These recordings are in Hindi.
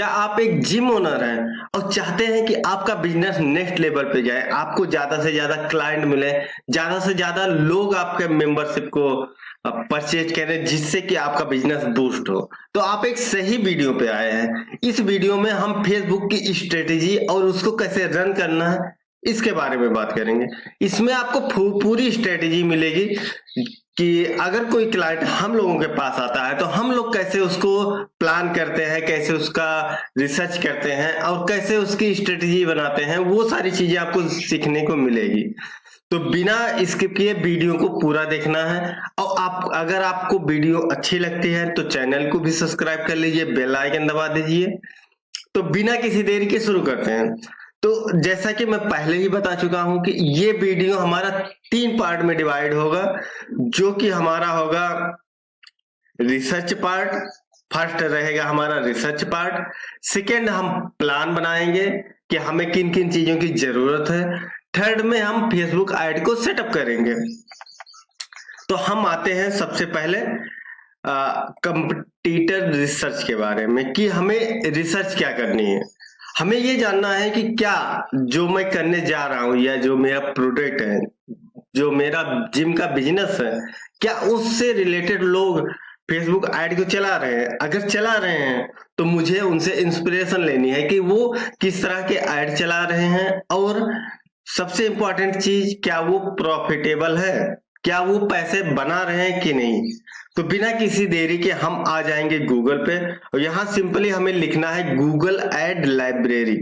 क्या आप एक जिम ओनर हैं और चाहते हैं कि आपका बिजनेस नेक्स्ट लेवल पे जाए, आपको ज्यादा से ज्यादा क्लाइंट मिले, ज्यादा से ज्यादा लोग आपके मेंबरशिप को परचेज करें, जिससे कि आपका बिजनेस बूस्ट हो, तो आप एक सही वीडियो पे आए हैं। इस वीडियो में हम फेसबुक की स्ट्रेटेजी और उसको कैसे रन करना है इसके बारे में बात करेंगे। इसमें आपको पूरी स्ट्रेटेजी मिलेगी कि अगर कोई क्लाइंट हम लोगों के पास आता है तो हम लोग कैसे उसको प्लान करते हैं, कैसे उसका रिसर्च करते हैं और कैसे उसकी स्ट्रेटेजी बनाते हैं, वो सारी चीजें आपको सीखने को मिलेगी। तो बिना स्किप किए वीडियो को पूरा देखना है। और आप अगर आपको वीडियो अच्छी लगती है तो चैनल को भी सब्सक्राइब कर लीजिए, बेल आइकन दबा दीजिए। तो बिना किसी देरी के शुरू करते हैं। तो जैसा कि मैं पहले ही बता चुका हूं कि ये वीडियो हमारा 3 पार्ट में डिवाइड होगा, जो कि हमारा होगा रिसर्च पार्ट। फर्स्ट रहेगा हमारा रिसर्च पार्ट, सेकेंड हम प्लान बनाएंगे कि हमें किन किन चीजों की जरूरत है, थर्ड में हम फेसबुक ऐड को सेटअप करेंगे। तो हम आते हैं सबसे पहले कंपटीटर रिसर्च के बारे में कि हमें रिसर्च क्या करनी है। हमें ये जानना है कि क्या जो मैं करने जा रहा हूं या जो मेरा प्रोडक्ट है, जो मेरा जिम का बिजनेस है, क्या उससे रिलेटेड लोग फेसबुक ऐड को चला रहे हैं। अगर चला रहे हैं तो मुझे उनसे इंस्पिरेशन लेनी है कि वो किस तरह के ऐड चला रहे हैं, और सबसे इंपॉर्टेंट चीज, क्या वो प्रॉफिटेबल है, क्या वो पैसे बना रहे हैं कि नहीं। तो बिना किसी देरी के हम आ जाएंगे गूगल पे, और यहाँ सिंपली हमें लिखना है गूगल एड लाइब्रेरी।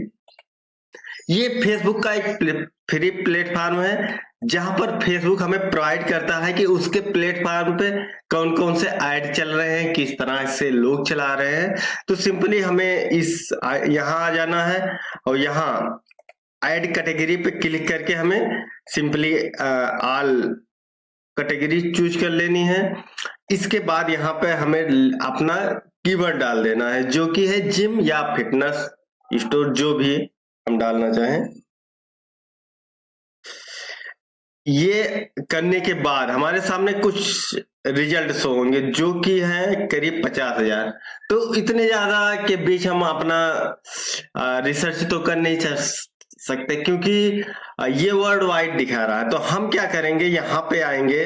ये फेसबुक का एक फ्री प्लेटफॉर्म है, जहां पर फेसबुक हमें प्रोवाइड करता है कि उसके प्लेटफॉर्म पे कौन कौन से ऐड चल रहे हैं, किस तरह से लोग चला रहे हैं। तो सिंपली हमें यहाँ आ जाना है और यहाँ ऐड कैटेगरी पे क्लिक करके हमें सिंपली ऑल कैटेगरी चूज कर लेनी है। इसके बाद यहाँ पे हमें अपना कीवर्ड डाल देना है, जो कि है जिम या फिटनेस स्टोर, जो भी हम डालना चाहें। ये करने के बाद हमारे सामने कुछ रिजल्ट शो होंगे, जो कि है करीब 50,000। तो इतने ज्यादा के बीच हम अपना रिसर्च तो कर नहीं सकते, क्योंकि ये वर्ल्ड वाइड दिखा रहा है। तो हम क्या करेंगे, यहाँ पे आएंगे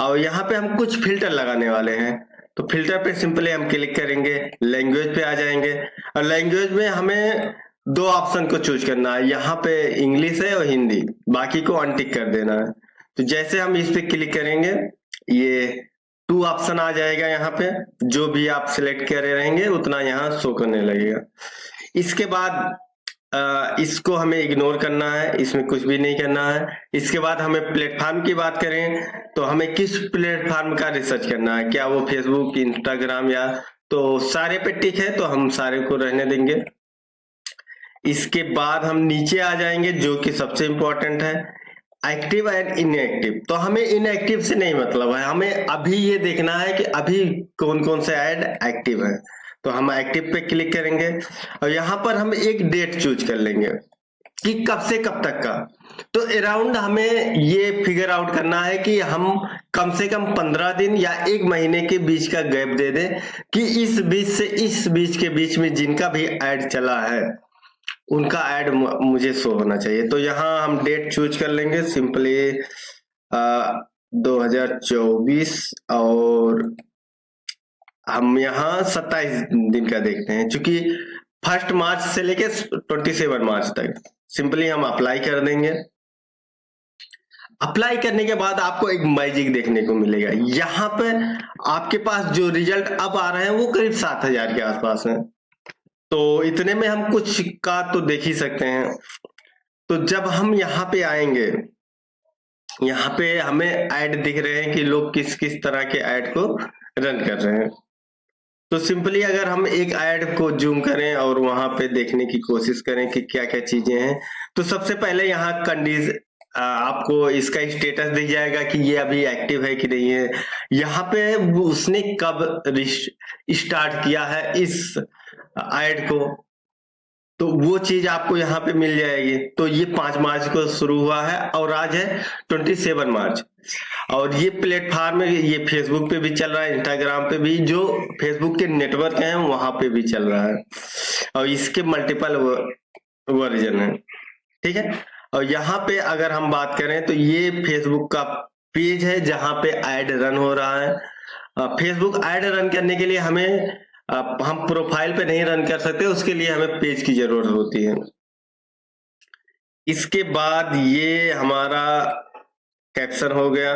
और यहाँ पे हम कुछ फिल्टर लगाने वाले हैं। तो फिल्टर पे सिंपली हम क्लिक करेंगे, लैंग्वेज पे आ जाएंगे, और लैंग्वेज में हमें 2 ऑप्शन को चूज करना है। यहाँ पे इंग्लिश है और हिंदी, बाकी को अनटिक कर देना है। तो जैसे हम इस पे क्लिक करेंगे, ये 2 ऑप्शन आ जाएगा। यहाँ पे जो भी आप सिलेक्ट करे रहेंगे उतना यहाँ शो करने लगेगा। इसके बाद इसको हमें इग्नोर करना है, इसमें कुछ भी नहीं करना है। इसके बाद हमें प्लेटफॉर्म की बात करें तो हमें किस प्लेटफॉर्म का रिसर्च करना है, क्या वो फेसबुक, इंस्टाग्राम, या तो सारे पे टिक है तो हम सारे को रहने देंगे। इसके बाद हम नीचे आ जाएंगे, जो कि सबसे इंपॉर्टेंट है, एक्टिव एंड इनएक्टिव। तो हमें इनएक्टिव से नहीं मतलब है, हमें अभी ये देखना है कि अभी कौन कौन से ऐड एक्टिव है। तो हम एक्टिव पे क्लिक करेंगे और यहाँ पर हम एक डेट चूज कर लेंगे कि कब से कब तक का। तो अराउंड हमें ये फिगर आउट करना है कि हम कम से कम 15 दिन या 1 महीने के बीच का गैप दे दें, कि इस बीच से इस बीच के बीच में जिनका भी ऐड चला है उनका ऐड मुझे शो होना चाहिए। तो यहाँ हम डेट चूज कर लेंगे, सिंपली 2024, और हम यहाँ 27 दिन का देखते हैं, क्योंकि 1 मार्च से लेके 27 मार्च तक। सिंपली हम अप्लाई कर देंगे। अप्लाई करने के बाद आपको एक मैजिक देखने को मिलेगा। यहाँ पे आपके पास जो रिजल्ट अब आ रहे हैं वो करीब 7,000 के आसपास है। तो इतने में हम कुछ का तो देख ही सकते हैं। तो जब हम यहाँ पे आएंगे, यहाँ पे हमें ऐड दिख रहे हैं कि लोग किस किस तरह के ऐड को रन कर रहे हैं। तो सिंपली अगर हम एक ऐड को जूम करें और वहां पे देखने की कोशिश करें कि क्या क्या चीजें हैं, तो सबसे पहले यहाँ आपको इसका स्टेटस दिख जाएगा कि ये अभी एक्टिव है कि नहीं है। यहाँ पे उसने कब स्टार्ट किया है इस ऐड को, तो वो चीज आपको यहाँ पे मिल जाएगी। तो ये 5 मार्च को शुरू हुआ है और आज है 27 मार्च। और ये प्लेटफॉर्म है, ये फेसबुक पे भी चल रहा है, इंस्टाग्राम पे भी, जो फेसबुक के नेटवर्क हैं वहां पे भी चल रहा है, और इसके मल्टीपल वर्जन है, ठीक है। और यहाँ पे अगर हम बात करें तो ये फेसबुक का पेज है जहां पे ऐड रन हो रहा है। फेसबुक ऐड रन करने के लिए हमें हम प्रोफाइल पे नहीं रन कर सकते, उसके लिए हमें पेज की जरूरत होती है। इसके बाद ये हमारा कैप्शन हो गया,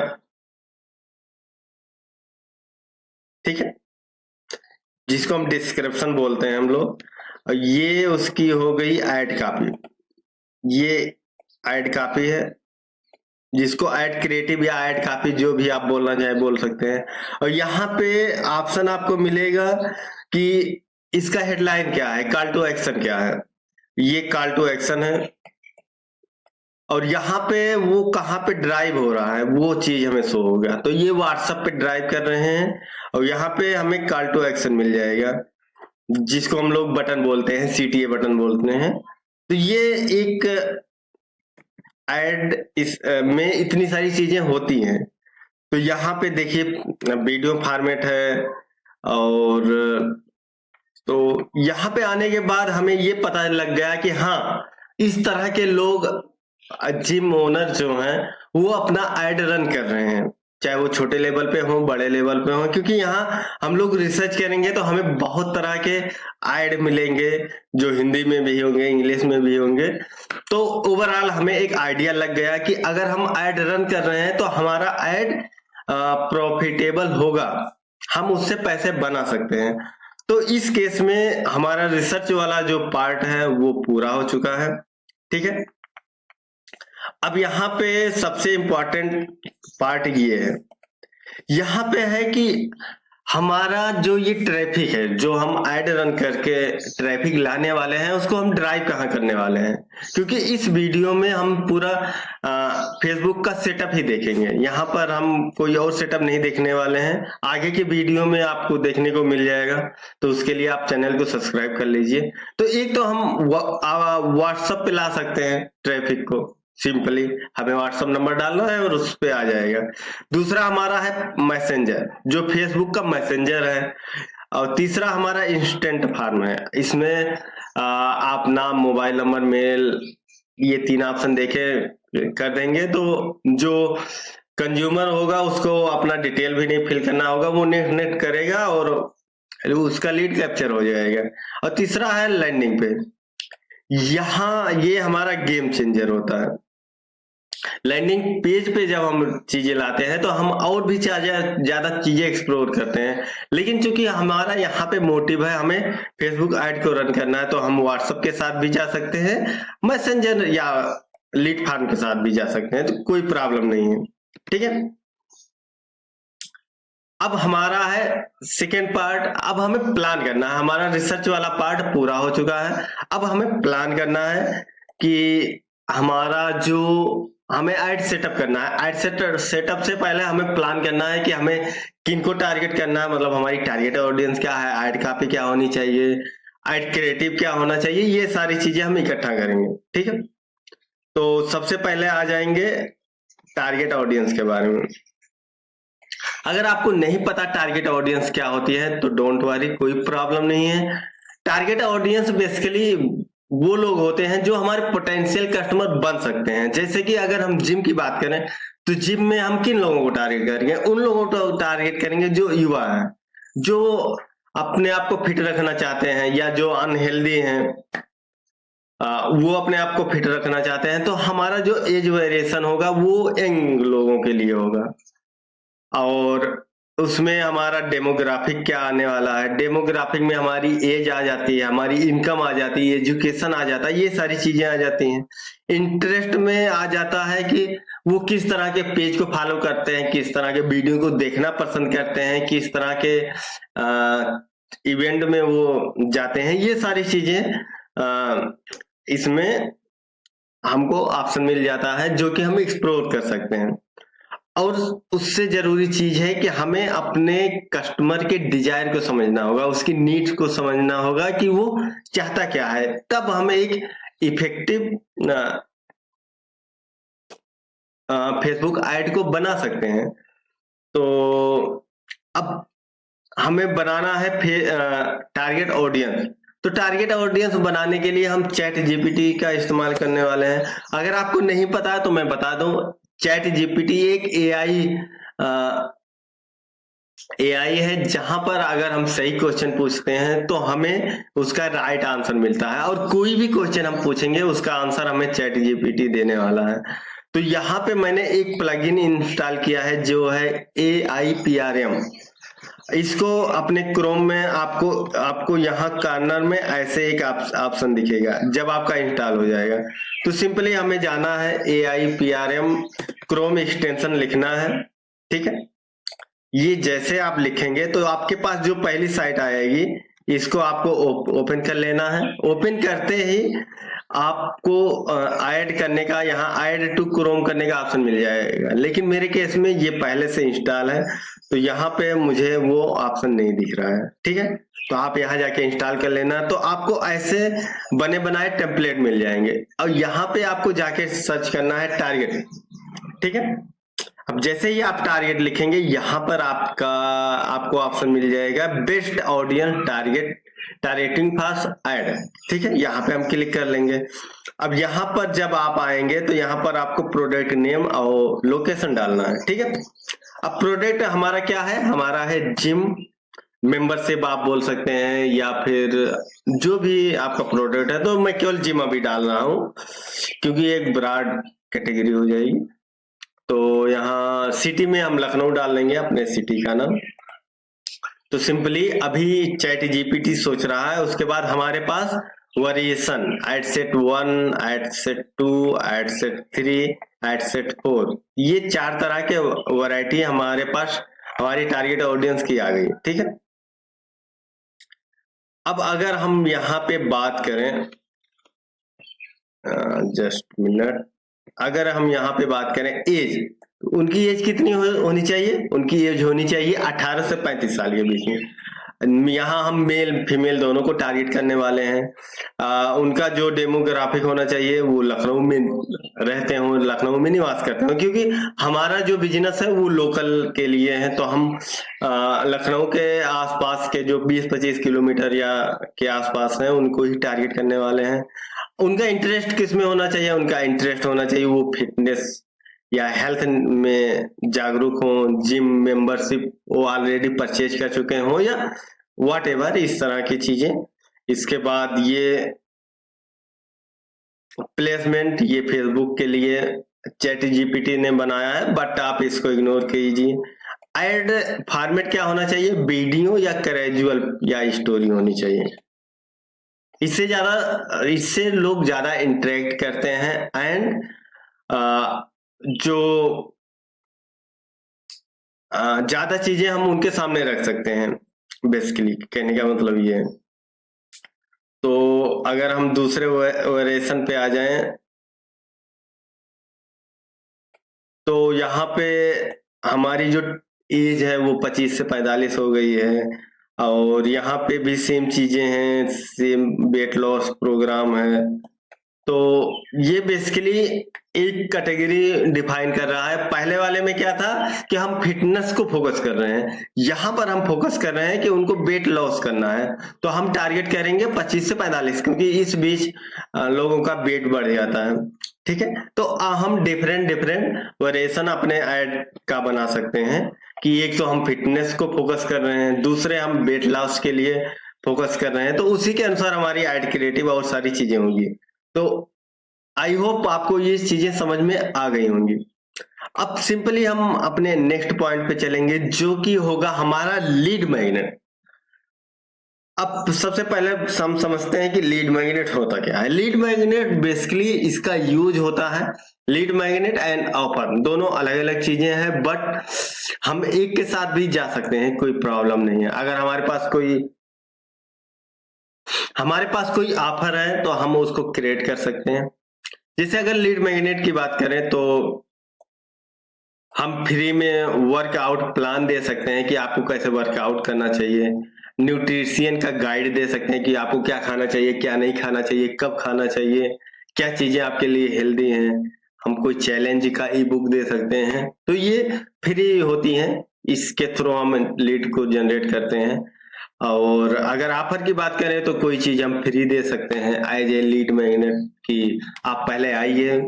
ठीक है, जिसको हम डिस्क्रिप्शन बोलते हैं हम लोग। और ये उसकी हो गई ऐड कॉपी, ये ऐड कॉपी है, जिसको ऐड क्रिएटिव या ऐड कॉपी जो भी आप बोलना चाहे बोल सकते हैं। और यहाँ पे ऑप्शन आपको मिलेगा कि इसका हेडलाइन क्या है, कॉल टू एक्शन क्या है। ये कॉल टू एक्शन है, और यहाँ पे वो कहाँ पे ड्राइव हो रहा है वो चीज हमें शो होगा। तो ये व्हाट्सएप पे ड्राइव कर रहे हैं, और यहाँ पे हमें कॉल टू एक्शन मिल जाएगा, जिसको हम लोग बटन बोलते हैं, CTA बटन बोलते हैं। तो ये एक ऐड इस में इतनी सारी चीजें होती हैं। तो यहाँ पे देखिए वीडियो फॉर्मेट है, और तो यहाँ पे आने के बाद हमें ये पता लग गया कि हाँ, इस तरह के लोग जिम ओनर जो हैं वो अपना ऐड रन कर रहे हैं, चाहे वो छोटे लेवल पे हो बड़े लेवल पे हो, क्योंकि यहाँ हम लोग रिसर्च करेंगे तो हमें बहुत तरह के ऐड मिलेंगे, जो हिंदी में भी होंगे, इंग्लिश में भी होंगे। तो ओवरऑल हमें एक आइडिया लग गया कि अगर हम ऐड रन कर रहे हैं तो हमारा ऐड प्रॉफिटेबल होगा, हम उससे पैसे बना सकते हैं। तो इस केस में हमारा रिसर्च वाला जो पार्ट है वो पूरा हो चुका है, ठीक है। अब यहाँ पे सबसे इंपॉर्टेंट पार्ट ये है, यहाँ पे है कि हमारा जो ये ट्रैफिक है, जो हम ऐड रन करके ट्रैफिक लाने वाले हैं, उसको हम ड्राइव कहाँ करने वाले हैं। क्योंकि इस वीडियो में हम पूरा फेसबुक का सेटअप ही देखेंगे, यहाँ पर हम कोई और सेटअप नहीं देखने वाले हैं, आगे के वीडियो में आपको देखने को मिल जाएगा। तो उसके लिए आप चैनल को सब्सक्राइब कर लीजिए। तो एक तो हम व्हाट्सएप पे ला सकते हैं ट्रैफिक को, सिंपली हमें व्हाट्सएप नंबर डालना है और उस पे आ जाएगा। दूसरा हमारा है मैसेंजर, जो फेसबुक का मैसेंजर है। और तीसरा हमारा इंस्टेंट फॉर्म है, इसमें आप नाम, मोबाइल नंबर, मेल, ये 3 ऑप्शन देके कर देंगे, तो जो कंज्यूमर होगा उसको अपना डिटेल भी नहीं फिल करना होगा, वो नेट करेगा और उसका लीड कैप्चर हो जाएगा। और तीसरा है लैंडिंग पेज। यहाँ ये हमारा गेम चेंजर होता है। लैंडिंग पेज पे जब हम चीजें लाते हैं तो हम और भी ज्यादा चीजें एक्सप्लोर करते हैं, लेकिन चूंकि हमारा यहाँ पे मोटिव है हमें फेसबुक ऐड को रन करना है, तो हम व्हाट्सएप के साथ भी जा सकते हैं, मैसेंजर या लीड फॉर्म के साथ भी जा सकते हैं, तो कोई प्रॉब्लम नहीं है, ठीक है। अब हमारा है सेकेंड पार्ट, अब हमें प्लान करना है। हमारा रिसर्च वाला पार्ट पूरा हो चुका है, अब हमें प्लान करना है कि हमारा जो हमें ऐड सेटअप करना है। ऐड सेटअप से पहले हमें प्लान करना है कि हमें किनको टारगेट करना है, मतलब हमारी टारगेट ऑडियंस क्या है, ऐड कॉपी क्या होनी चाहिए, ऐड क्रिएटिव क्या होना चाहिए, ये सारी चीजें हम इकट्ठा करेंगे, ठीक है। तो सबसे पहले आ जाएंगे टारगेट ऑडियंस के बारे में। अगर आपको नहीं पता टारगेट ऑडियंस क्या होती है तो डोंट वरी, कोई प्रॉब्लम नहीं है। टारगेट ऑडियंस बेसिकली वो लोग होते हैं जो हमारे पोटेंशियल कस्टमर बन सकते हैं। जैसे कि अगर हम जिम की बात करें तो जिम में हम किन लोगों को टारगेट करेंगे, उन लोगों को टारगेट करेंगे जो युवा हैं, जो अपने आप को फिट रखना चाहते हैं, या जो अनहेल्दी हैं वो अपने आप को फिट रखना चाहते हैं। तो हमारा जो एज वेरिएशन होगा वो यंग लोगों के लिए होगा। और उसमें हमारा डेमोग्राफिक क्या आने वाला है, डेमोग्राफिक में हमारी एज आ जाती है, हमारी इनकम आ जाती है, एजुकेशन आ जाता है, ये सारी चीजें आ जाती हैं। इंटरेस्ट में आ जाता है कि वो किस तरह के पेज को फॉलो करते हैं, किस तरह के वीडियो को देखना पसंद करते हैं, किस तरह के इवेंट में वो जाते हैं, ये सारी चीजें इसमें हमको ऑप्शन मिल जाता है जो कि हम एक्सप्लोर कर सकते हैं। और उससे जरूरी चीज है कि हमें अपने कस्टमर के डिजायर को समझना होगा, उसकी नीड्स को समझना होगा कि वो चाहता क्या है, तब हम एक इफेक्टिव फेसबुक ऐड को बना सकते हैं। तो अब हमें बनाना है टारगेट ऑडियंस। तो टारगेट ऑडियंस बनाने के लिए हम चैट जीपीटी का इस्तेमाल करने वाले हैं। अगर आपको नहीं पता है तो मैं बता दूं, चैट जीपीटी एक एआई है, जहां पर अगर हम सही क्वेश्चन पूछते हैं तो हमें उसका राइट आंसर मिलता है, और कोई भी क्वेश्चन हम पूछेंगे उसका आंसर हमें चैट जीपीटी देने वाला है। तो यहाँ पे मैंने एक प्लगइन इंस्टॉल किया है जो है AIPRM। इसको अपने क्रोम में आपको आपको यहाँ कॉर्नर में ऐसे एक ऑप्शन दिखेगा जब आपका इंस्टॉल हो जाएगा। तो सिंपली हमें जाना है AIPRM क्रोम एक्सटेंशन लिखना है, ठीक है। ये जैसे आप लिखेंगे तो आपके पास जो पहली साइट आएगी इसको आपको ओपन कर लेना है। ओपन करते ही आपको ऐड करने का, यहाँ ऐड टू क्रोम करने का ऑप्शन मिल जाएगा, लेकिन मेरे केस में ये पहले से इंस्टॉल है तो यहाँ पे मुझे वो ऑप्शन नहीं दिख रहा है, ठीक है। तो आप यहाँ जाके इंस्टॉल कर लेना। तो आपको ऐसे बने बनाए टेम्पलेट मिल जाएंगे और यहाँ पे आपको जाके सर्च करना है टारगेट, ठीक है। अब जैसे ही आप टारगेट लिखेंगे यहाँ पर आपको ऑप्शन मिल जाएगा best audience targeting fast add, ठीक है। यहाँ पे हम क्लिक कर लेंगे। अब यहाँ पर जब आप आएंगे तो यहाँ पर आपको प्रोडक्ट नेम और लोकेशन डालना है, ठीक है। अब प्रोडक्ट हमारा क्या है, हमारा है जिम मेंबरशिप आप बोल सकते हैं, या फिर जो भी आपका प्रोडक्ट है। तो मैं केवल जिम अभी डाल रहा हूँ क्योंकि एक ब्रॉड कैटेगरी हो जाएगी। तो यहाँ सिटी में हम लखनऊ डाल लेंगे अपने सिटी का नाम। तो सिंपली अभी चैट जीपीटी सोच रहा है। उसके बाद हमारे पास variation at set 1, at set 2, at set 3, at set 4, ये 4 तरह के वैरायटी हमारे पास हमारी टारगेट ऑडियंस की आ गई, ठीक है। अब अगर हम यहाँ पे बात करें, जस्ट मिनट, अगर हम यहाँ पे बात करें एज, तो उनकी एज कितनी होनी चाहिए, उनकी एज होनी चाहिए 18 से 35 साल के बीच में। यहाँ हम मेल फीमेल दोनों को टारगेट करने वाले हैं। उनका जो डेमोग्राफिक होना चाहिए वो लखनऊ में रहते हो, लखनऊ में निवास करते हो, क्योंकि हमारा जो बिजनेस है वो लोकल के लिए है। तो हम लखनऊ के आसपास के जो 20-25 किलोमीटर या के आसपास हैं उनको ही टारगेट करने वाले हैं। उनका इंटरेस्ट किस में होना चाहिए, उनका इंटरेस्ट होना चाहिए वो फिटनेस या हेल्थ में जागरूक हो, जिम मेंबरशिप वो ऑलरेडी परचेज कर चुके हो, या व्हाट एवर इस तरह की चीजें। इसके बाद ये प्लेसमेंट, ये फेसबुक के लिए चैट जीपीटी ने बनाया है, बट आप इसको इग्नोर कीजिए। एड फॉर्मेट क्या होना चाहिए, वीडियो या कैजुअल या स्टोरी होनी चाहिए। इससे लोग ज्यादा इंटरेक्ट करते हैं। एंड जो ज्यादा चीजें हम उनके सामने रख सकते हैं, बेसिकली कहने का मतलब ये है। तो अगर हम दूसरे वेरिएशन पे आ जाएं तो यहाँ पे हमारी जो एज है वो 25 से 45 हो गई है, और यहाँ पे भी सेम चीजें हैं, सेम वेट लॉस प्रोग्राम है। तो ये बेसिकली एक कैटेगरी डिफाइन कर रहा है। पहले वाले में क्या था कि हम फिटनेस को फोकस कर रहे हैं, यहाँ पर हम फोकस कर रहे हैं कि उनको वेट लॉस करना है। तो हम टारगेट करेंगे 25 से 45, क्योंकि इस बीच लोगों का वेट बढ़ जाता है, ठीक है। तो हम डिफरेंट वेरिएशन अपने ऐड का बना सकते हैं कि एक तो हम फिटनेस को फोकस कर रहे हैं, दूसरे हम वेट लॉस के लिए फोकस कर रहे हैं। तो उसी के अनुसार हमारी ऐड क्रिएटिव और सारी चीजें होंगी। तो आई होप आपको ये चीजें समझ में आ गई होंगी। अब सिंपली हम अपने नेक्स्ट पॉइंट पे चलेंगे जो कि होगा हमारा लीड मैग्नेट। अब सबसे पहले हम समझते हैं कि लीड मैग्नेट होता क्या है। लीड मैग्नेट बेसिकली इसका यूज होता है, लीड मैग्नेट एंड ऑफर दोनों अलग अलग चीजें हैं, बट हम एक के साथ भी जा सकते हैं, कोई प्रॉब्लम नहीं है। अगर हमारे पास कोई ऑफर है तो हम उसको क्रिएट कर सकते हैं। जैसे अगर लीड मैग्नेट की बात करें तो हम फ्री में वर्कआउट प्लान दे सकते हैं कि आपको कैसे वर्कआउट करना चाहिए। न्यूट्रिशियन का गाइड दे सकते हैं कि आपको क्या खाना चाहिए, क्या नहीं खाना चाहिए, कब खाना चाहिए, क्या चीजें आपके लिए हेल्दी हैं। हम कोई चैलेंज का ई बुक दे सकते हैं, तो ये फ्री होती हैं। इसके थ्रू हम लीड को जनरेट करते हैं। और अगर ऑफर की बात करें तो कोई चीज हम फ्री दे सकते हैं एज ए लीड मैग्नेट की। आप पहले आइए,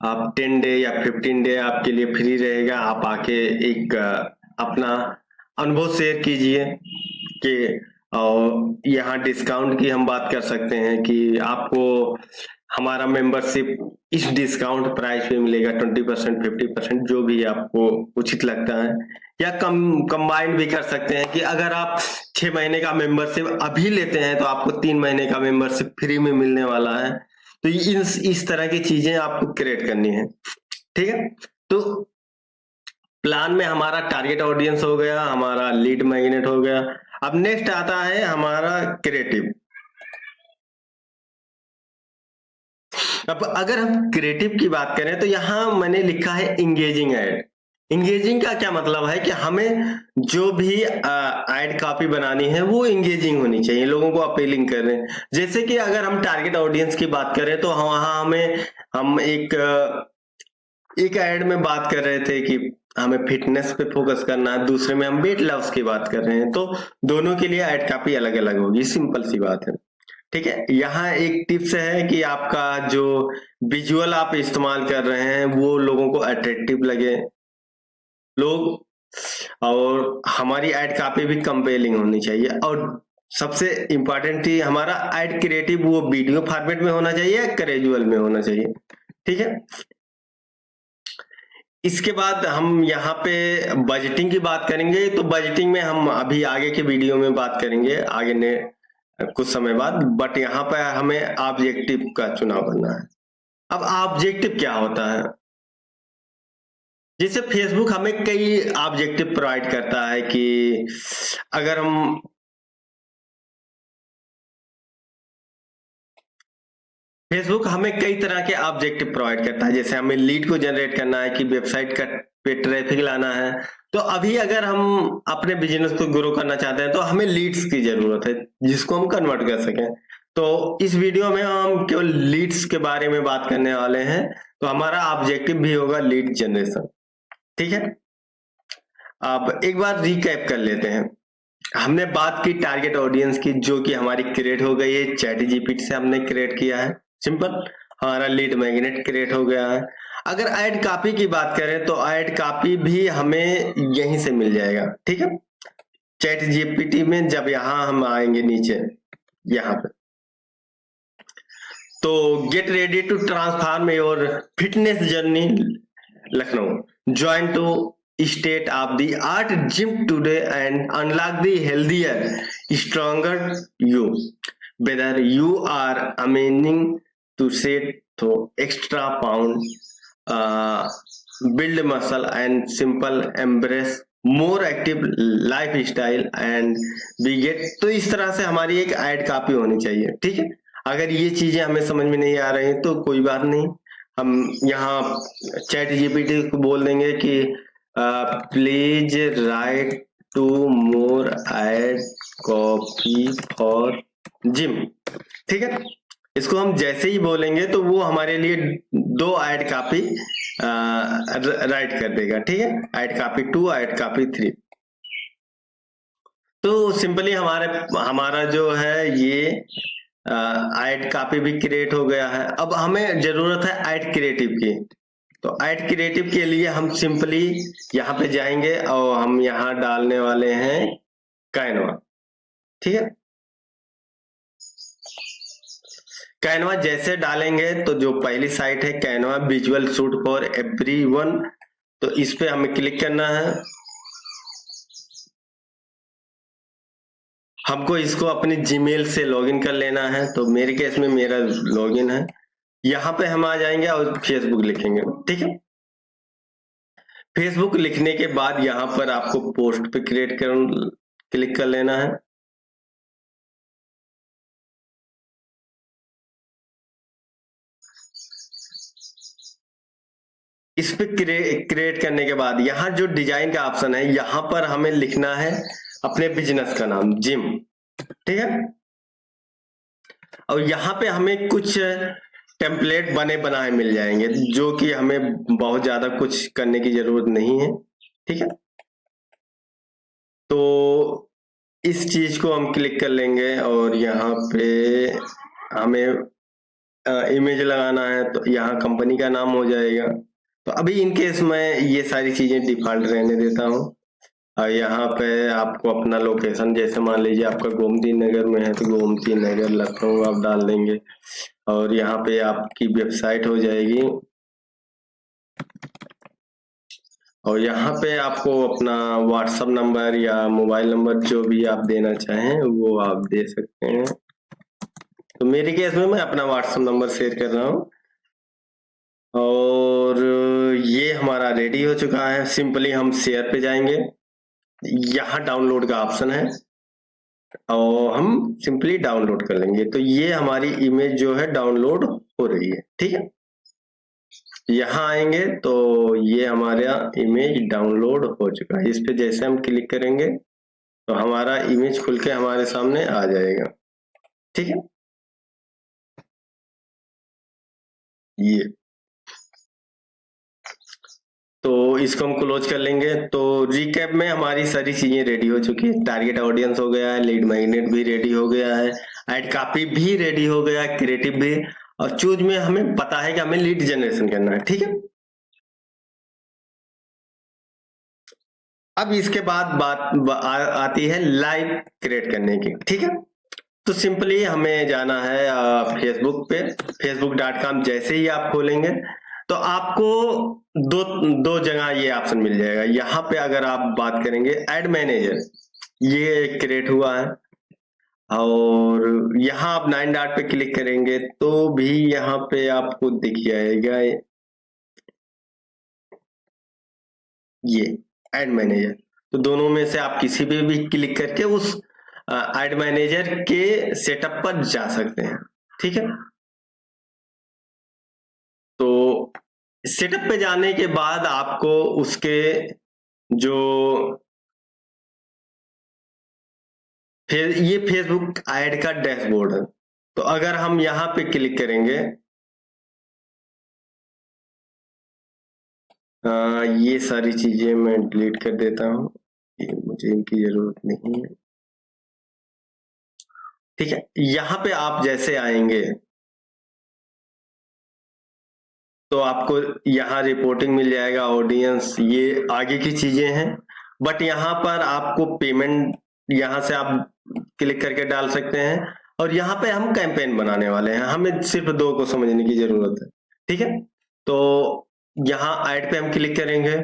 आप 10 डे या 15 डे आपके लिए फ्री रहेगा। आप आके एक अपना अनुभव शेयर कीजिए कि और यहाँ डिस्काउंट की हम बात कर सकते हैं कि आपको हमारा मेंबरशिप इस डिस्काउंट प्राइस पे मिलेगा, 20%, 50%, जो भी आपको उचित लगता है। या कंबाइंड भी कर सकते हैं कि अगर आप 6 महीने का मेंबरशिप अभी लेते हैं तो आपको 3 महीने का मेंबरशिप फ्री में मिलने वाला है। तो इस तरह की चीजें आपको क्रिएट करनी है। ठीक है, तो प्लान में हमारा टारगेट ऑडियंस हो गया, हमारा लीड मैग्नेट हो गया। अब नेक्स्ट आता है हमारा क्रिएटिव। अब अगर हम क्रिएटिव की बात करें तो यहाँ मैंने लिखा है इंगेजिंग एड। इंगेजिंग का क्या मतलब है कि हमें जो भी एड कॉपी बनानी है वो इंगेजिंग होनी चाहिए, लोगों को अपीलिंग कर रहे हैं। जैसे कि अगर हम टारगेट ऑडियंस की बात करें तो वहां हम एक एड में बात कर रहे थे कि हमें फिटनेस पे फोकस करना है, दूसरे में हम वेट लॉस की बात कर रहे हैं। तो दोनों के लिए एड कॉपी अलग अलग होगी, सिंपल सी बात है। ठीक है, यहाँ एक टिप्स है कि आपका जो विजुअल आप इस्तेमाल कर रहे हैं वो लोगों को अट्रैक्टिव लगे, लोग, और हमारी एड कॉपी भी कंपेलिंग होनी चाहिए। और सबसे इंपॉर्टेंट थी हमारा एड क्रिएटिव, वो वीडियो फॉर्मेट में होना चाहिए, कैजुअल में होना चाहिए। ठीक है, इसके बाद हम यहाँ पे बजटिंग की बात करेंगे। तो बजटिंग में हम अभी आगे के वीडियो में बात करेंगे, आगे ने कुछ समय बाद। बट यहाँ पे हमें ऑब्जेक्टिव का चुनाव करना है। अब ऑब्जेक्टिव क्या होता है? जैसे फेसबुक हमें कई ऑब्जेक्टिव प्रोवाइड करता है कि अगर हम फेसबुक हमें कई तरह के ऑब्जेक्टिव प्रोवाइड करता है। जैसे हमें लीड को जनरेट करना है कि वेबसाइट का पे ट्रैफिक लाना है। तो अभी अगर हम अपने बिजनेस को ग्रो करना चाहते हैं तो हमें लीड्स की जरूरत है जिसको हम कन्वर्ट कर सकें। तो इस वीडियो में हम केवल लीड्स के बारे में बात करने वाले हैं। तो हमारा ऑब्जेक्टिव भी होगा लीड जनरेशन। ठीक है, अब एक बार रिकैप कर लेते हैं। हमने बात की टारगेट ऑडियंस की, जो कि हमारी क्रिएट हो गई है, चैट जीपीटी से हमने क्रिएट किया है। सिंपल, हमारा लीड मैग्नेट क्रिएट हो गया है। अगर ऐड कॉपी की बात करें तो ऐड कॉपी भी हमें यहीं से मिल जाएगा। ठीक है, चैट जीपीटी में जब यहाँ हम आएंगे नीचे यहाँ पे, तो get ready to transform your fitness journey Lucknow, join to state of the art gym today and unlock the healthier, stronger you. Whether you are aiming to set to extra pound, uh, build muscle and simple embrace more active lifestyle and we get। तो इस तरह से हमारी एक ऐड कॉपी होनी चाहिए। ठीक है, अगर ये चीजें हमें समझ में नहीं आ रही तो कोई बात नहीं, हम यहाँ चैट जीपीटी को बोल देंगे कि please write to more ad copy for gym. ठीक है, इसको हम जैसे ही बोलेंगे तो वो हमारे लिए 2 ऐड कॉपी राइट कर देगा। ठीक है, ऐड कॉपी 2, ऐड कॉपी 3। तो सिंपली हमारा जो है ये ऐड कॉपी भी क्रिएट हो गया है। अब हमें जरूरत है ऐड क्रिएटिव की। तो ऐड क्रिएटिव के लिए हम सिंपली यहाँ पे जाएंगे और हम यहाँ डालने वाले हैं कैनवा। ठीक है, कैनवा जैसे डालेंगे तो जो पहली साइट है Canva visual shoot for everyone, तो इस पे हमें क्लिक करना है। हमको इसको अपनी जीमेल से लॉगिन कर लेना है। तो मेरे केस में मेरा लॉगिन है। यहाँ पे हम आ जाएंगे और फेसबुक लिखेंगे। ठीक है, फेसबुक लिखने के बाद यहाँ पर आपको पोस्ट पे क्लिक कर लेना है। इस पे क्रिएट करने के बाद यहाँ जो डिजाइन का ऑप्शन है, यहाँ पर हमें लिखना है अपने बिजनेस का नाम, जिम। ठीक है, और यहाँ पे हमें कुछ टेम्पलेट बने बनाए मिल जाएंगे, जो कि हमें बहुत ज्यादा कुछ करने की जरूरत नहीं है। ठीक है, तो इस चीज को हम क्लिक कर लेंगे और यहाँ पे हमें इमेज लगाना है, तो यहाँ कंपनी का नाम हो जाएगा। तो अभी इन केस मैं ये सारी चीजें डिफॉल्ट रहने देता हूँ। और यहाँ पे आपको अपना लोकेशन, जैसे मान लीजिए आपका गोमती नगर में है तो गोमती नगर लखनऊ आप डाल देंगे, और यहाँ पे आपकी वेबसाइट हो जाएगी। और यहाँ पे आपको अपना व्हाट्सएप नंबर या मोबाइल नंबर जो भी आप देना चाहें वो आप दे सकते हैं। तो मेरे केस में मैं अपना व्हाट्सएप नंबर शेयर कर रहा हूँ। और ये हमारा रेडी हो चुका है। सिंपली हम शेयर पे जाएंगे, यहाँ डाउनलोड का ऑप्शन है और हम सिंपली डाउनलोड कर लेंगे। तो ये हमारी इमेज जो है डाउनलोड हो रही है। ठीक है, यहाँ आएंगे तो ये हमारा इमेज डाउनलोड हो चुका है। इस पे जैसे हम क्लिक करेंगे तो हमारा इमेज खुल के हमारे सामने आ जाएगा। ठीक है, ये तो इसको हम क्लोज कर लेंगे। तो रिकैप में हमारी सारी चीजें रेडी हो चुकी है। टारगेट ऑडियंस हो गया है, लीड मैग्नेट भी रेडी हो गया है, एड कॉपी भी रेडी हो गया है, क्रिएटिव भी, और चूज में हमें पता है कि हमें लीड जनरेशन करना है। ठीक है, अब इसके बाद आती है लाइव क्रिएट करने की। ठीक है, तो सिंपली हमें जाना है फेसबुक पे। facebook.com जैसे ही आप खोलेंगे तो आपको दो दो जगह ये ऑप्शन मिल जाएगा। यहाँ पे अगर आप बात करेंगे एड मैनेजर, ये क्रिएट हुआ है, और यहाँ आप 9 डॉट पे क्लिक करेंगे तो भी यहाँ पे आपको दिख जाएगा ये एड मैनेजर। तो दोनों में से आप किसी पे भी क्लिक करके उस एड मैनेजर के सेटअप पर जा सकते हैं। ठीक है, तो सेटअप पे जाने के बाद आपको उसके जो फिर ये फेसबुक ऐड का डैशबोर्ड है। तो अगर हम यहाँ पे क्लिक करेंगे, ये सारी चीजें मैं डिलीट कर देता हूँ, ये मुझे इनकी जरूरत नहीं है। ठीक है, यहाँ पे आप जैसे आएंगे तो आपको यहाँ रिपोर्टिंग मिल जाएगा, ऑडियंस, ये आगे की चीजें हैं। बट यहाँ पर आपको पेमेंट यहाँ से आप क्लिक करके डाल सकते हैं, और यहाँ पे हम कैंपेन बनाने वाले हैं, हमें सिर्फ 2 को समझने की जरूरत है। ठीक है, तो यहाँ ऐड पे हम क्लिक करेंगे।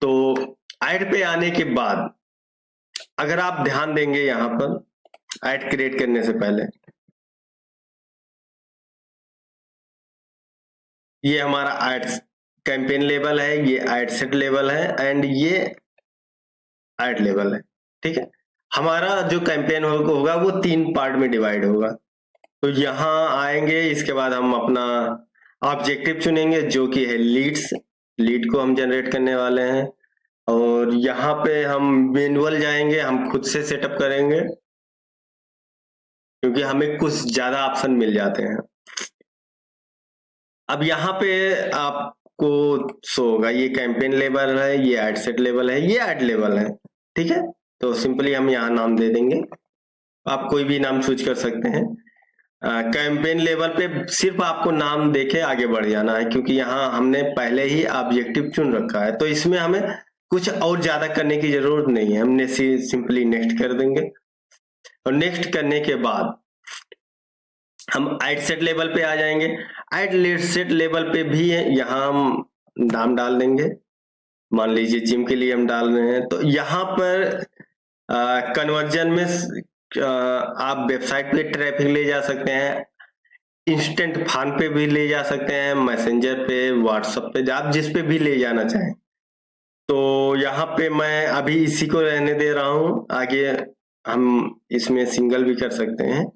तो ऐड पे आने के बाद अगर आप ध्यान देंगे यहाँ पर ऐड क्रिएट करने से पहले, ये हमारा एड कैंपेन लेवल है, ये एड सेट लेवल है, एंड ये एड लेवल है। ठीक है, हमारा जो कैंपेन होगा वो 3 पार्ट में डिवाइड होगा। तो यहाँ आएंगे, इसके बाद हम अपना ऑब्जेक्टिव चुनेंगे जो कि है लीड को हम जनरेट करने वाले हैं। और यहाँ पे हम मैनुअल जाएंगे, हम खुद से सेटअप करेंगे क्योंकि हमें कुछ ज्यादा ऑप्शन मिल जाते हैं। अब यहाँ पे आपको शो होगा, ये कैंपेन लेवल है, ये एड सेट लेवल है, ये एड लेवल है। ठीक है, तो सिंपली हम यहाँ नाम दे देंगे, आप कोई भी नाम चूज कर सकते हैं। कैंपेन लेवल पे सिर्फ आपको नाम देके आगे बढ़ जाना है, क्योंकि यहाँ हमने पहले ही ऑब्जेक्टिव चुन रखा है, तो इसमें हमें कुछ और ज्यादा करने की जरूरत नहीं है। हमने सिंपली नेक्स्ट कर देंगे, और नेक्स्ट करने के बाद हम एड सेट लेवल पे आ जाएंगे। एड सेट लेवल पे भी यहाँ हम नाम डाल देंगे, मान लीजिए जिम के लिए हम डाल रहे हैं। तो यहाँ पर कन्वर्जन में आप वेबसाइट पे ट्रैफिक ले जा सकते हैं, इंस्टेंट फॉन पे भी ले जा सकते हैं, मैसेंजर पे, व्हाट्सएप पे, आप जिस पे भी ले जाना चाहें। तो यहाँ पे मैं अभी इसी को रहने दे रहा हूँ, आगे हम इसमें सिंगल भी कर सकते हैं।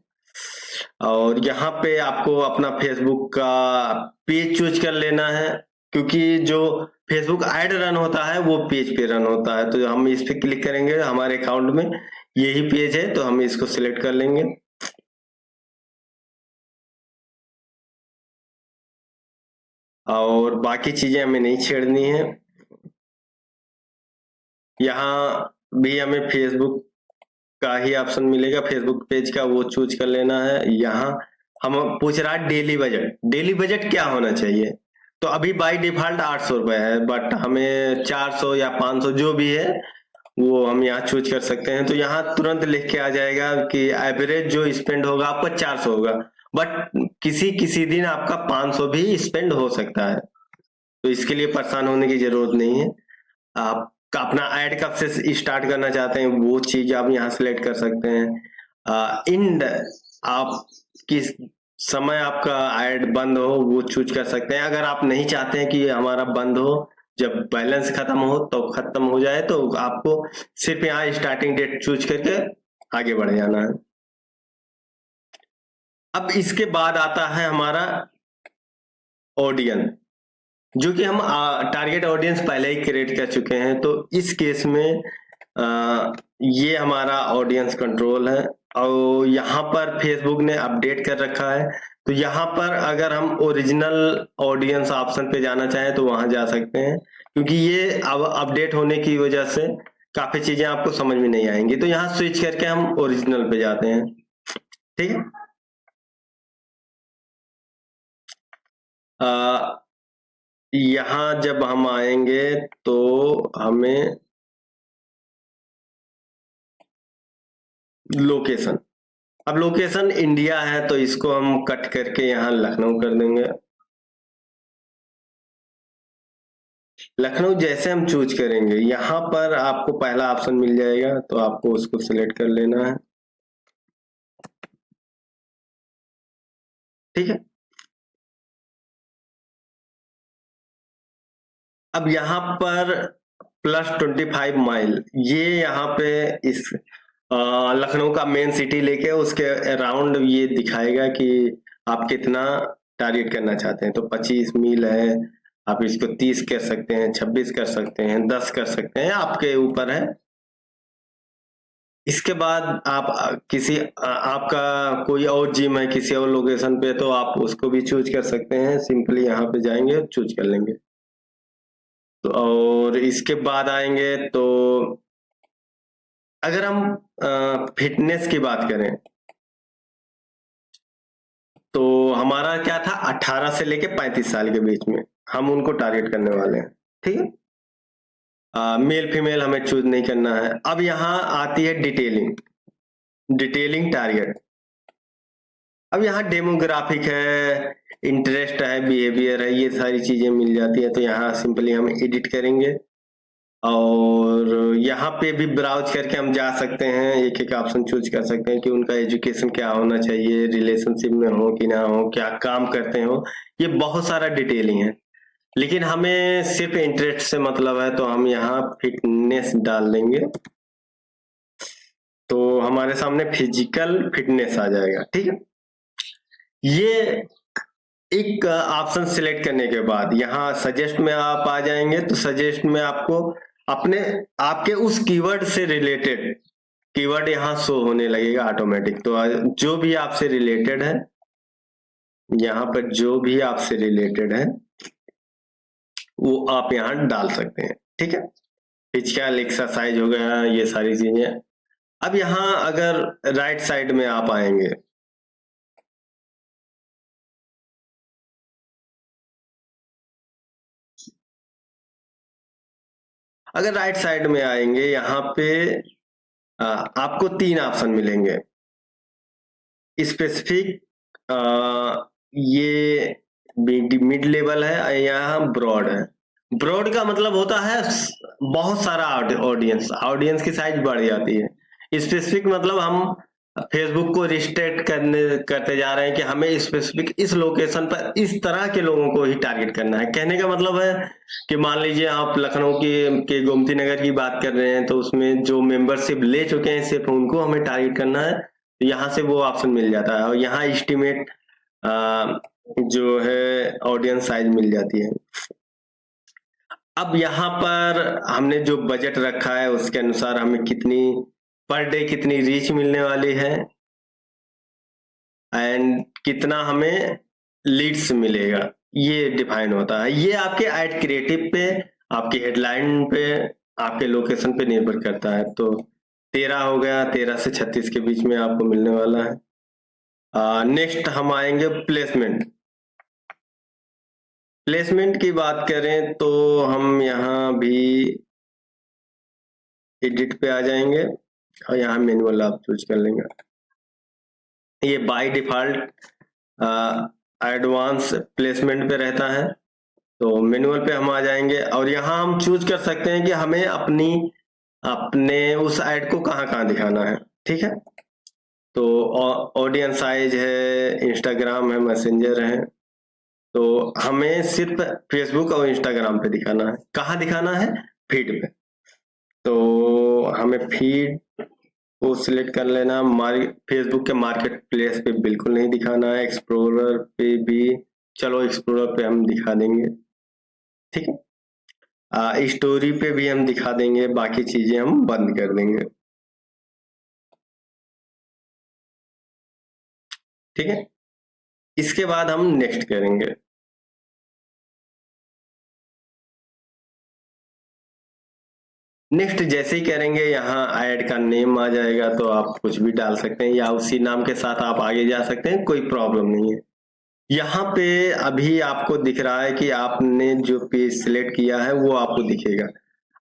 और यहाँ पे आपको अपना फेसबुक का पेज चूज कर लेना है, क्योंकि जो फेसबुक ऐड रन होता है वो पेज पे रन होता है। तो हम इस पे क्लिक करेंगे, हमारे अकाउंट में यही पेज है तो हम इसको सिलेक्ट कर लेंगे। और बाकी चीजें हमें नहीं छेड़नी है। यहाँ भी हमें फेसबुक का ही ऑप्शन मिलेगा, फेसबुक पेज का, वो चूज कर लेना है। यहाँ हम पूछ रहा है डेली बजट, डेली बजट क्या होना चाहिए। तो अभी बाई डिफॉल्ट 800 रुपए है, बट हमें 400 या 500 जो भी है वो हम यहाँ चूज कर सकते हैं। तो यहाँ तुरंत लिख के आ जाएगा कि एवरेज जो स्पेंड होगा आपका 400 होगा, बट किसी किसी दिन आपका 500 भी स्पेंड हो सकता है। तो इसके लिए परेशान होने की जरूरत नहीं है। आप अपना ऐड कब से स्टार्ट करना चाहते हैं वो चीज आप यहाँ सिलेक्ट कर सकते हैं। इंड आप किस समय आपका ऐड बंद हो वो चूज कर सकते हैं। अगर आप नहीं चाहते हैं कि हमारा बंद हो, जब बैलेंस खत्म हो तो खत्म हो जाए, तो आपको सिर्फ यहाँ स्टार्टिंग डेट चूज करके आगे बढ़ जाना है। अब इसके बाद आता है हमारा ऑडियंस, जो कि हम टारगेट ऑडियंस पहले ही क्रिएट कर चुके हैं। तो इस केस में ये हमारा ऑडियंस कंट्रोल है, और यहाँ पर फेसबुक ने अपडेट कर रखा है। तो यहाँ पर अगर हम ओरिजिनल ऑडियंस ऑप्शन पे जाना चाहें तो वहां जा सकते हैं, क्योंकि ये अब अपडेट होने की वजह से काफी चीजें आपको समझ में नहीं आएंगी। तो यहाँ स्विच करके हम ओरिजिनल पे जाते हैं। ठीक है। यहाँ जब हम आएंगे तो हमें लोकेशन, अब लोकेशन इंडिया है तो इसको हम कट करके यहाँ लखनऊ कर देंगे। लखनऊ जैसे हम चूज करेंगे यहाँ पर आपको पहला ऑप्शन मिल जाएगा, तो आपको उसको सिलेक्ट कर लेना है। ठीक है। अब यहाँ पर +25 माइल, ये यहाँ पे इस लखनऊ का मेन सिटी लेके उसके अराउंड ये दिखाएगा कि आप कितना टारगेट करना चाहते हैं। तो 25 मील है, आप इसको 30 कर सकते हैं, 26 कर सकते हैं, 10 कर सकते हैं, आपके ऊपर है। इसके बाद आप किसी आपका कोई और जिम है किसी और लोकेशन पे, तो आप उसको भी चूज कर सकते हैं। सिंपली यहाँ पे जाएंगे और चूज कर लेंगे। तो और इसके बाद आएंगे तो अगर हम फिटनेस की बात करें तो हमारा क्या था, 18 से लेके 35 साल के बीच में हम उनको टारगेट करने वाले हैं। ठीक है। मेल फीमेल हमें चूज नहीं करना है। अब यहाँ आती है डिटेलिंग, डिटेलिंग टारगेट। अब यहाँ डेमोग्राफिक है, इंटरेस्ट है, बिहेवियर है, ये सारी चीजें मिल जाती है। तो यहाँ सिंपली हम एडिट करेंगे और यहाँ पे भी ब्राउज करके हम जा सकते हैं, एक एक ऑप्शन चूज कर सकते हैं कि उनका एजुकेशन क्या होना चाहिए, रिलेशनशिप में हो कि ना हो, क्या काम करते हो, ये बहुत सारा डिटेलिंग है। लेकिन हमें सिर्फ इंटरेस्ट से मतलब है, तो हम यहाँ फिटनेस डाल देंगे तो हमारे सामने फिजिकल फिटनेस आ जाएगा। ठीक है। ये एक ऑप्शन सिलेक्ट करने के बाद यहाँ सजेस्ट में आप आ जाएंगे, तो सजेस्ट में आपको अपने आपके उस कीवर्ड से रिलेटेड कीवर्ड यहाँ शो होने लगेगा ऑटोमेटिक। तो जो भी आपसे रिलेटेड है, यहाँ पर जो भी आपसे रिलेटेड है वो आप यहाँ डाल सकते हैं। ठीक है। फिजिकल एक्सरसाइज हो गया, ये सारी चीजें। अब यहाँ अगर राइट साइड में आप आएंगे, अगर राइट साइड में आएंगे यहाँ पे आपको 3 ऑप्शन मिलेंगे। स्पेसिफिक, ये मिड लेवल है, यहाँ ब्रॉड है। ब्रॉड का मतलब होता है बहुत सारा ऑडियंस, ऑडियंस की साइज बढ़ जाती है। स्पेसिफिक मतलब हम फेसबुक को रिस्ट्रिक्ट करते जा रहे हैं कि हमें स्पेसिफिक इस लोकेशन पर इस तरह के लोगों को ही टारगेट करना है। कहने का मतलब है कि मान लीजिए आप लखनऊ के गोमती नगर की बात कर रहे हैं, तो उसमें जो मेंबरशिप ले चुके हैं सिर्फ उनको हमें टारगेट करना है। तो यहाँ से वो ऑप्शन मिल जाता है और यहाँ एस्टिमेट जो है ऑडियंस साइज मिल जाती है। अब यहाँ पर हमने जो बजट रखा है उसके अनुसार हमें कितनी पर डे कितनी रीच मिलने वाली है एंड कितना हमें लीड्स मिलेगा, ये डिफाइन होता है। ये आपके ऐड क्रिएटिव पे, आपकी हेडलाइन पे, आपके लोकेशन पे निर्भर करता है। तो 13 हो गया, 13 से 36 के बीच में आपको मिलने वाला है। नेक्स्ट हम आएंगे प्लेसमेंट। प्लेसमेंट की बात करें तो हम यहाँ भी एडिट पे आ जाएंगे और यहाँ मैनुअल आप चूज कर लेंगे। ये बाय डिफॉल्ट एडवांस प्लेसमेंट पे रहता है, तो मैनुअल पे हम आ जाएंगे और यहाँ हम चूज कर सकते हैं कि हमें अपने उस ऐड को कहाँ कहाँ दिखाना है। ठीक है, तो ऑडियंस साइज है, इंस्टाग्राम है, मैसेंजर है, तो हमें सिर्फ फेसबुक और इंस्टाग्राम पे दिखाना है। कहाँ दिखाना है? फीड पे। तो हमें फीड को सिलेक्ट कर लेना। फेसबुक के मार्केट प्लेस पे बिल्कुल नहीं दिखाना है, एक्सप्लोरर पे भी, चलो एक्सप्लोरर पे हम दिखा देंगे। ठीक है, स्टोरी पे भी हम दिखा देंगे, बाकी चीजें हम बंद कर देंगे। ठीक है, इसके बाद हम नेक्स्ट करेंगे। नेक्स्ट जैसे ही करेंगे यहाँ ऐड का नेम आ जाएगा, तो आप कुछ भी डाल सकते हैं या उसी नाम के साथ आप आगे जा सकते हैं, कोई प्रॉब्लम नहीं है। यहाँ पे अभी आपको दिख रहा है कि आपने जो पेज सिलेक्ट किया है वो आपको दिखेगा।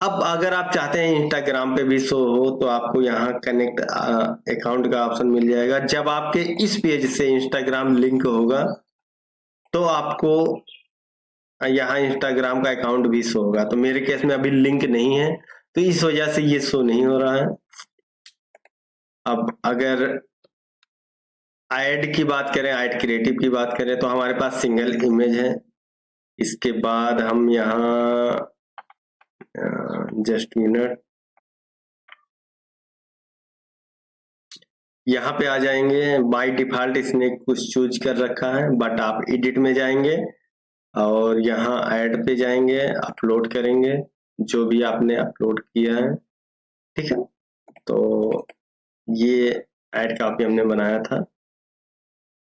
अब अगर आप चाहते हैं इंस्टाग्राम पे भी शो हो, तो आपको यहाँ कनेक्ट अकाउंट का ऑप्शन मिल जाएगा। जब आपके इस पेज से इंस्टाग्राम लिंक होगा तो आपको यहाँ इंस्टाग्राम का अकाउंट भी शो होगा। तो मेरे केस में अभी लिंक नहीं है, तो इस वजह से ये शो नहीं हो रहा है। अब अगर ऐड की बात करें, ऐड क्रिएटिव की बात करें, तो हमारे पास सिंगल इमेज है। इसके बाद हम यहाँ जस्ट मिनट, यहाँ पे आ जाएंगे। बाय डिफॉल्ट इसने कुछ चूज कर रखा है, बट आप एडिट में जाएंगे और यहाँ ऐड पे जाएंगे, अपलोड करेंगे जो भी आपने अपलोड किया है। ठीक है, तो ये ऐड कॉपी हमने बनाया था।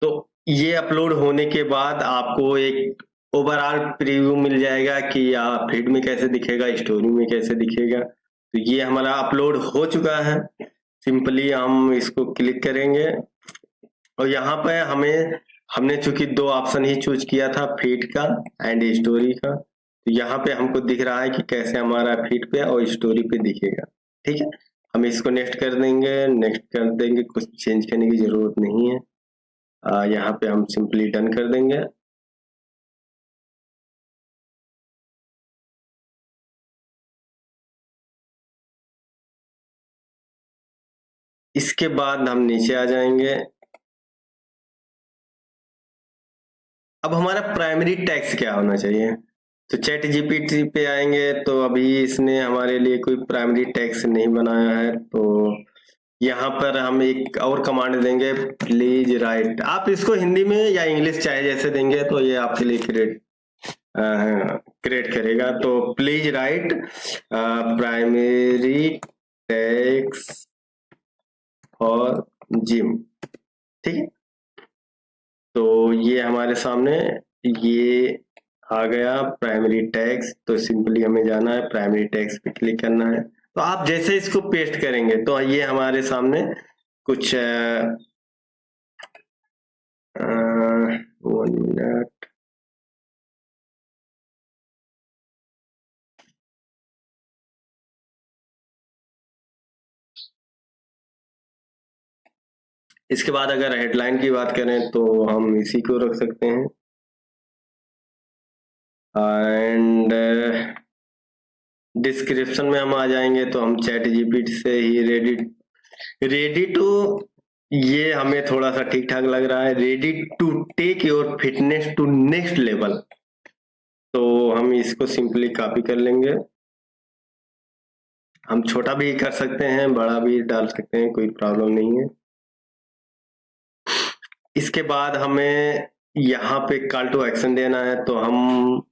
तो ये अपलोड होने के बाद आपको एक ओवरऑल प्रीव्यू मिल जाएगा कि आप फीड में कैसे दिखेगा, स्टोरी में कैसे दिखेगा। तो ये हमारा अपलोड हो चुका है। सिंपली हम इसको क्लिक करेंगे और यहाँ पे हमने चूंकि दो ऑप्शन ही चूज किया था, फीड का एंड स्टोरी का, तो यहाँ पे हमको दिख रहा है कि कैसे हमारा फीड पे और स्टोरी पे दिखेगा। ठीक है, हम इसको नेक्स्ट कर देंगे, नेक्स्ट कर देंगे, कुछ चेंज करने की जरूरत नहीं है। यहाँ पे हम सिंपली डन कर देंगे। इसके बाद हम नीचे आ जाएंगे। अब हमारा प्राइमरी टैक्स क्या होना चाहिए? तो चैट जीपीटी पे आएंगे, तो अभी इसने हमारे लिए कोई प्राइमरी टैक्स नहीं बनाया है। तो यहाँ पर हम एक और कमांड देंगे, प्लीज राइट। आप इसको हिंदी में या इंग्लिश चाहे जैसे देंगे, तो ये आपके लिए क्रिएट करेगा। तो please right primary tax for gym. ठीक है, तो ये हमारे सामने ये आ गया प्राइमरी टैक्स। तो सिंपली हमें जाना है, प्राइमरी टैक्स पे क्लिक करना है। तो आप जैसे इसको पेस्ट करेंगे तो ये हमारे सामने कुछ 1 मिनट, इसके बाद अगर हेडलाइन की बात करें तो हम इसी को रख सकते हैं। एंड डिस्क्रिप्शन में हम आ जाएंगे, तो हम चैट जीपीटी से ही रेडी टू, ये हमें थोड़ा सा ठीक ठाक लग रहा है। Ready to take your fitness to next level, तो हम इसको सिंपली कॉपी कर लेंगे। हम छोटा भी कर सकते हैं, बड़ा भी डाल सकते हैं, कोई प्रॉब्लम नहीं है। इसके बाद हमें यहाँ पे कॉल टू एक्शन देना है, तो हम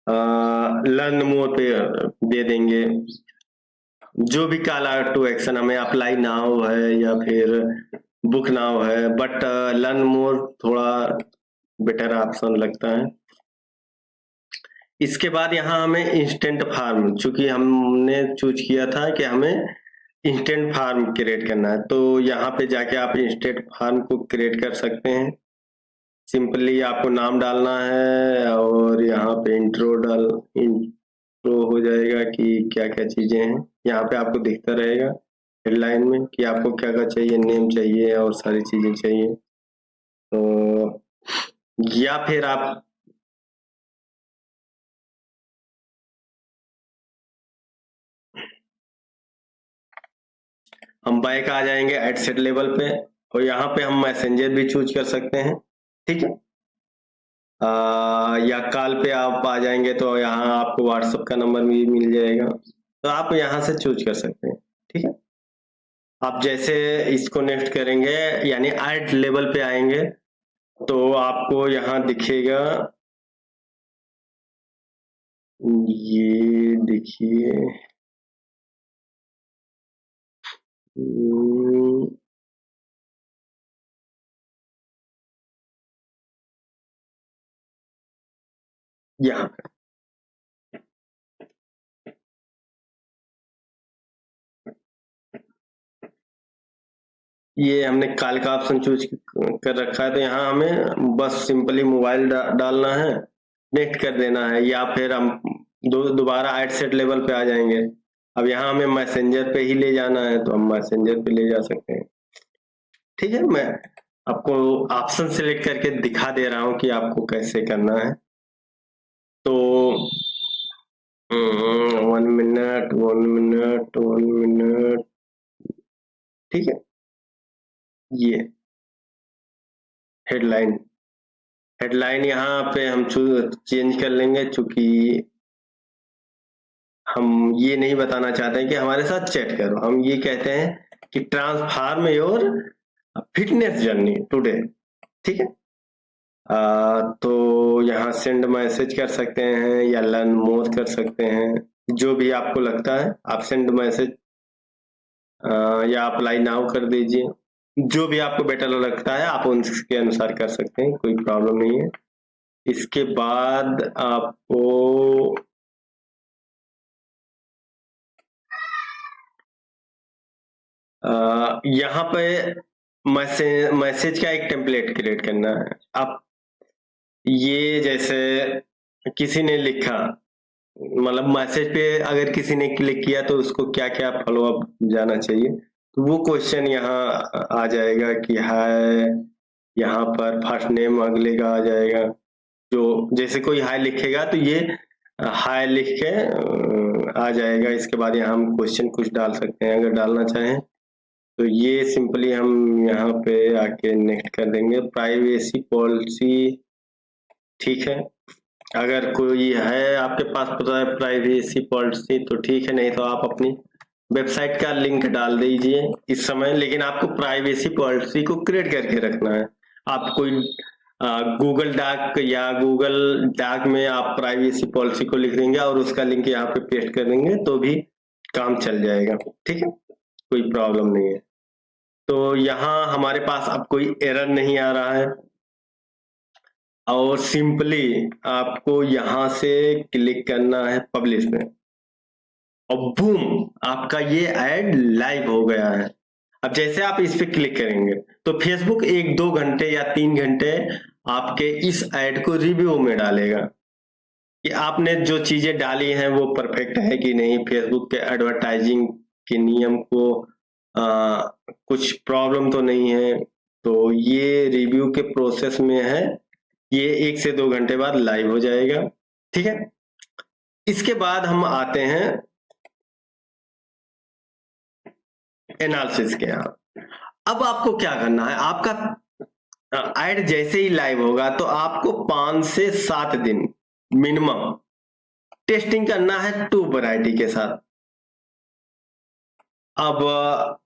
लर्न मोर पे दे देंगे। जो भी कॉल टू एक्शन हमें अप्लाई नाउ है या फिर बुक नाउ है, बट लर्न मोर थोड़ा बेटर ऑप्शन लगता है। इसके बाद यहाँ हमें इंस्टेंट फार्म, चूंकि हमने चूज किया था कि हमें इंस्टेंट फार्म क्रिएट करना है, तो यहाँ पे जाके आप इंस्टेंट फार्म को क्रिएट कर सकते हैं। सिंपली आपको नाम डालना है और यहाँ पे इंट्रो हो जाएगा कि क्या क्या चीजें हैं। यहाँ पे आपको दिखता रहेगा हेडलाइन में कि आपको क्या क्या चाहिए, नेम चाहिए और सारी चीजें चाहिए। तो या फिर आप हम बैक आ जाएंगे एड सेट लेवल पे, और यहाँ पे हम मैसेंजर भी चूज कर सकते हैं। ठीक है, या कॉल पे आप आ जाएंगे तो यहाँ आपको व्हाट्सएप का नंबर भी मिल जाएगा, तो आप यहाँ से चूज कर सकते हैं। ठीक है, आप जैसे इसको नेक्स्ट करेंगे यानी ऐड लेवल पे आएंगे तो आपको यहाँ दिखेगा, ये देखिए, यहाँ पे ये हमने कॉल का ऑप्शन चूज कर रखा है, तो यहाँ हमें बस सिंपली मोबाइल डालना है, नेक्स्ट कर देना है, या फिर हम दोबारा ऐड सेट लेवल पे आ जाएंगे। अब यहाँ हमें मैसेंजर पे ही ले जाना है तो हम मैसेंजर पे ले जा सकते हैं। ठीक है, मैं आपको ऑप्शन सिलेक्ट करके दिखा दे रहा हूँ कि आपको कैसे करना है। तो 1 मिनट 1 मिनट 1 मिनट, ठीक है, ये हेडलाइन यहाँ पे हम चेंज कर लेंगे, चूंकि हम ये नहीं बताना चाहते हैं कि हमारे साथ चैट करो, हम ये कहते हैं कि transform your fitness journey today. ठीक है, तो यहाँ सेंड मैसेज कर सकते हैं या लर्न मोर कर सकते हैं, जो भी आपको लगता है आप सेंड मैसेज या अप्लाई नाउ कर दीजिए, जो भी आपको बेटर लगता है आप उसके अनुसार कर सकते हैं, कोई प्रॉब्लम नहीं है। इसके बाद आपको यहाँ पे मैसेज का एक टेम्पलेट क्रिएट करना है। आप ये जैसे किसी ने लिखा, मतलब मैसेज पे अगर किसी ने क्लिक किया तो उसको क्या क्या फॉलो अप जाना चाहिए, तो वो क्वेश्चन यहाँ आ जाएगा कि हाय, यहाँ पर फर्स्ट नेम अगले का आ जाएगा, जो जैसे कोई हाय लिखेगा तो ये हाय लिख के आ जाएगा। इसके बाद यहाँ हम क्वेश्चन कुछ डाल सकते हैं अगर डालना चाहें, तो ये सिंपली हम यहाँ पे आके नेक्स्ट कर देंगे। प्राइवेसी पॉलिसी, ठीक है, अगर कोई है आपके पास पता है प्राइवेसी पॉलिसी तो ठीक है, नहीं तो आप अपनी वेबसाइट का लिंक डाल दीजिए इस समय, लेकिन आपको प्राइवेसी पॉलिसी को क्रिएट करके रखना है। आप कोई गूगल डॉक या गूगल डॉक में आप प्राइवेसी पॉलिसी को लिख देंगे और उसका लिंक यहाँ पे पेस्ट कर देंगे तो भी काम चल जाएगा। ठीक है, कोई प्रॉब्लम नहीं है। तो यहाँ हमारे पास अब कोई एरर नहीं आ रहा है, और सिंपली आपको यहाँ से क्लिक करना है पब्लिश में, और बूम, आपका ये ऐड लाइव हो गया है। अब जैसे आप इस पे क्लिक करेंगे तो फेसबुक 1-2 घंटे या 3 घंटे आपके इस ऐड को रिव्यू में डालेगा कि आपने जो चीजें डाली हैं वो परफेक्ट है कि नहीं, फेसबुक के एडवर्टाइजिंग के नियम को कुछ प्रॉब्लम तो नहीं है। तो ये रिव्यू के प्रोसेस में है, ये 1 से 2 घंटे बाद लाइव हो जाएगा। ठीक है, इसके बाद हम आते हैं एनालिसिस के यहाँ। अब आपको क्या करना है, आपका ऐड जैसे ही लाइव होगा तो आपको 5 से 7 दिन मिनिमम टेस्टिंग करना है 2 वैरायटी के साथ। अब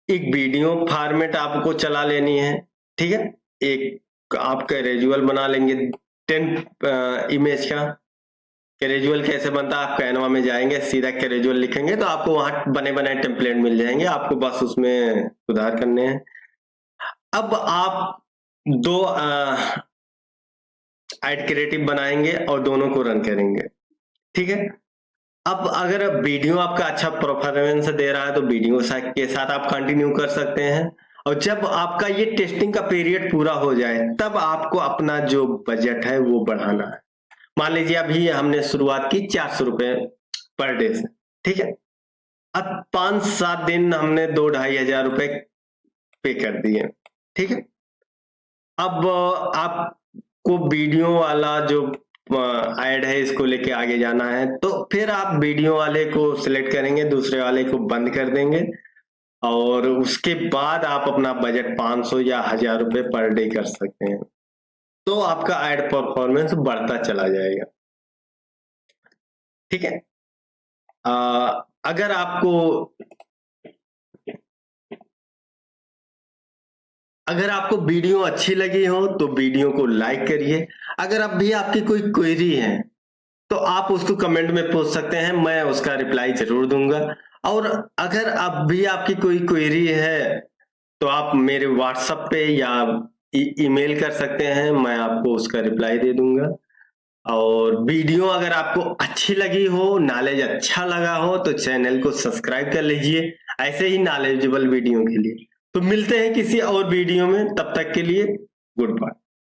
एक वीडियो फॉर्मेट आपको चला लेनी है, ठीक है, एक आप कैजुअल बना लेंगे 10 इमेज का। कैजुअल कैसे बनता है, आप कैनवा में जाएंगे, सीधा कैजुअल लिखेंगे तो आपको वहां बने बनाए टेम्पलेट मिल जाएंगे, आपको बस उसमें सुधार करने हैं। अब आप दो ऐड क्रिएटिव बनाएंगे और दोनों को रन करेंगे, ठीक है। अब अगर वीडियो आपका अच्छा परफॉर्मेंस दे रहा है तो वीडियो के साथ आप कंटिन्यू कर सकते हैं, और जब आपका ये टेस्टिंग का पीरियड पूरा हो जाए तब आपको अपना जो बजट है वो बढ़ाना है। मान लीजिए अभी हमने शुरुआत की 400 रुपए पर डे से, ठीक है। अब 5-7 दिन हमने 2-2,500 रुपए पे कर दिए, ठीक है। अब आपको वीडियो वाला जो ऐड है इसको लेके आगे जाना है, तो फिर आप वीडियो वाले को सिलेक्ट करेंगे, दूसरे वाले को बंद कर देंगे, और उसके बाद आप अपना बजट 500 या 1000 रुपए पर डे कर सकते हैं, तो आपका ऐड परफॉर्मेंस बढ़ता चला जाएगा, ठीक है। अगर आपको वीडियो अच्छी लगी हो तो वीडियो को लाइक करिए। अगर अब भी आपकी कोई क्वेरी है तो आप उसको कमेंट में पूछ सकते हैं, मैं उसका रिप्लाई जरूर दूंगा। और अगर अब भी आपकी कोई क्वेरी है तो आप मेरे व्हाट्सएप पे या ईमेल कर सकते हैं, मैं आपको उसका रिप्लाई दे दूंगा। और वीडियो अगर आपको अच्छी लगी हो, नॉलेज अच्छा लगा हो, तो चैनल को सब्सक्राइब कर लीजिए ऐसे ही नॉलेजेबल वीडियो के लिए। तो मिलते हैं किसी और वीडियो में, तब तक के लिए गुड बाय।